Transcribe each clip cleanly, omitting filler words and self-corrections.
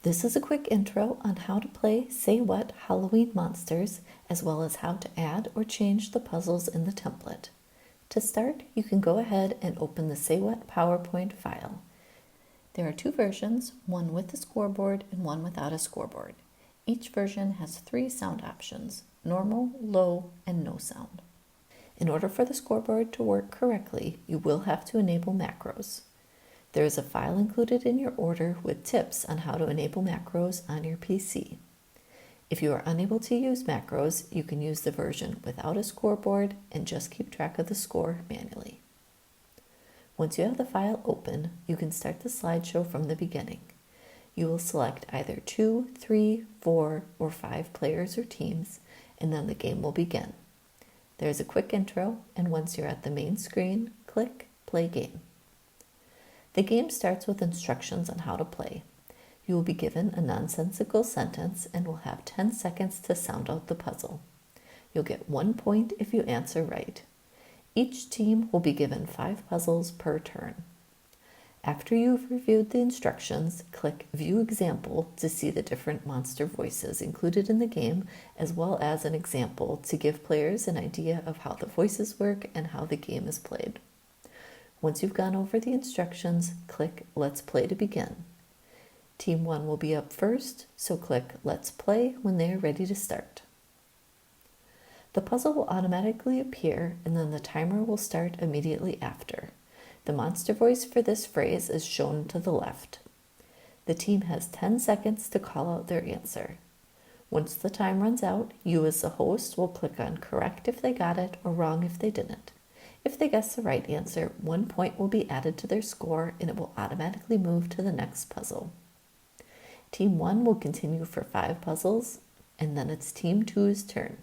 This is a quick intro on how to play Say What Halloween Monsters, as well as how to add or change the puzzles in the template. To start, you can go ahead and open the Say What PowerPoint file. There are two versions, one with a scoreboard and one without a scoreboard. Each version has 3 sound options: normal, low, and no sound. In order for the scoreboard to work correctly, you will have to enable macros. There is a file included in your order with tips on how to enable macros on your PC. If you are unable to use macros, you can use the version without a scoreboard and just keep track of the score manually. Once you have the file open, you can start the slideshow from the beginning. You will select either 2, 3, 4, or 5 players or teams, and then the game will begin. There is a quick intro, and once you're at the main screen, click Play Game. The game starts with instructions on how to play. You will be given a nonsensical sentence and will have 10 seconds to sound out the puzzle. You'll get 1 point if you answer right. Each team will be given 5 puzzles per turn. After you've reviewed the instructions, click View Example to see the different monster voices included in the game, as well as an example to give players an idea of how the voices work and how the game is played. Once you've gone over the instructions, click Let's Play to begin. Team 1 will be up first, so click Let's Play when they are ready to start. The puzzle will automatically appear, and then the timer will start immediately after. The monster voice for this phrase is shown to the left. The team has 10 seconds to call out their answer. Once the time runs out, you as the host will click on Correct if they got it or Wrong if they didn't. If they guess the right answer, 1 point will be added to their score and it will automatically move to the next puzzle. Team 1 will continue for 5 puzzles, and then it's Team 2's turn.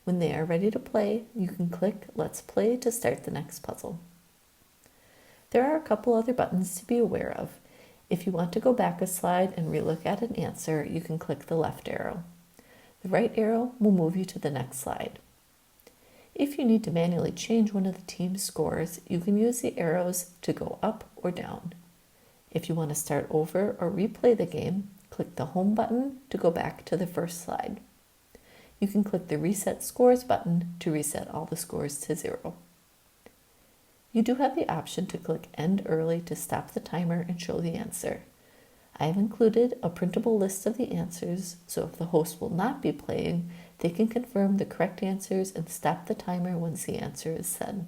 When they are ready to play, you can click Let's Play to start the next puzzle. There are a couple other buttons to be aware of. If you want to go back a slide and relook at an answer, you can click the left arrow. The right arrow will move you to the next slide. If you need to manually change one of the team's scores, you can use the arrows to go up or down. If you want to start over or replay the game, click the Home button to go back to the first slide. You can click the Reset Scores button to reset all the scores to 0. You do have the option to click End Early to stop the timer and show the answer. I have included a printable list of the answers, so if the host will not be playing, they can confirm the correct answers and stop the timer once the answer is said.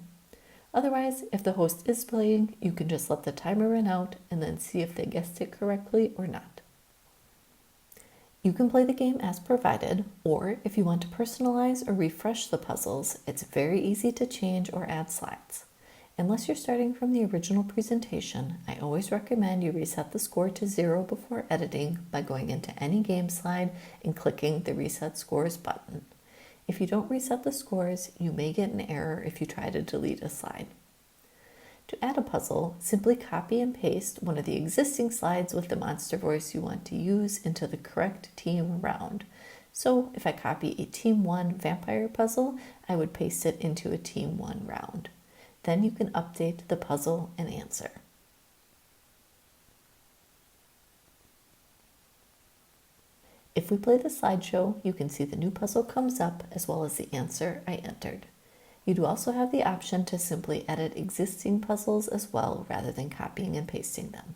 Otherwise, if the host is playing, you can just let the timer run out and then see if they guessed it correctly or not. You can play the game as provided, or if you want to personalize or refresh the puzzles, it's very easy to change or add slides. Unless you're starting from the original presentation, I always recommend you reset the score to 0 before editing by going into any game slide and clicking the Reset Scores button. If you don't reset the scores, you may get an error if you try to delete a slide. To add a puzzle, simply copy and paste one of the existing slides with the monster voice you want to use into the correct team round. So if I copy a Team 1 vampire puzzle, I would paste it into a Team 1 round. Then you can update the puzzle and answer. If we play the slideshow, you can see the new puzzle comes up as well as the answer I entered. You do also have the option to simply edit existing puzzles as well rather than copying and pasting them.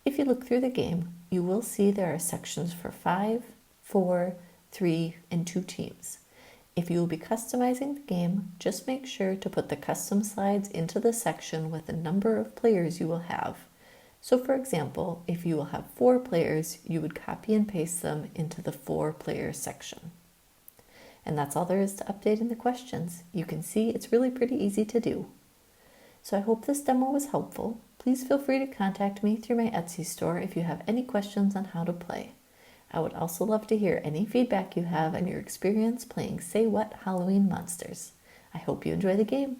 If you look through the game, you will see there are sections for 5, 4, 3, and 2 teams. If you will be customizing the game, just make sure to put the custom slides into the section with the number of players you will have. So for example, if you will have 4 players, you would copy and paste them into the 4-player section. And that's all there is to updating the questions. You can see it's really pretty easy to do. So I hope this demo was helpful. Please feel free to contact me through my Etsy store if you have any questions on how to play. I would also love to hear any feedback you have on your experience playing Say What Halloween Monsters. I hope you enjoy the game.